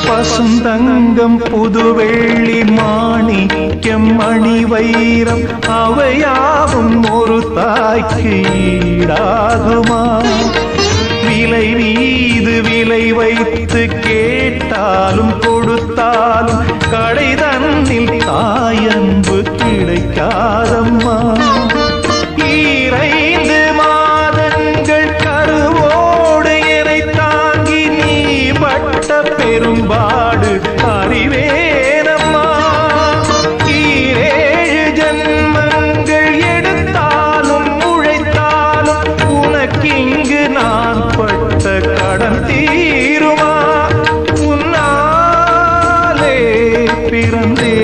பசுந்தங்கம் புதுவெள்ளி மாணிக்கம் மணி வைரம் அவையாவும் ஒரு தாய்க்கு ஈடாகுமா? விலை மீது விலை வைத்து கேட்டாலும் கொடுத்தாலும் கடை தன்னில் தாயன்பு கிடைக்காதம்மா. ஈரைந்து மாதங்கள் கருவோடு என்னை தாங்கி நீ பட்ட பெரும்பாடு அறிவேனம்மா. ஈரேழு ஜன்மங்கள் எடுத்தாலும் உழைத்தாலும் உனக்கிங்கு நான் பட்ட கடன் தீருமா? உன்னாலே பிறந்தே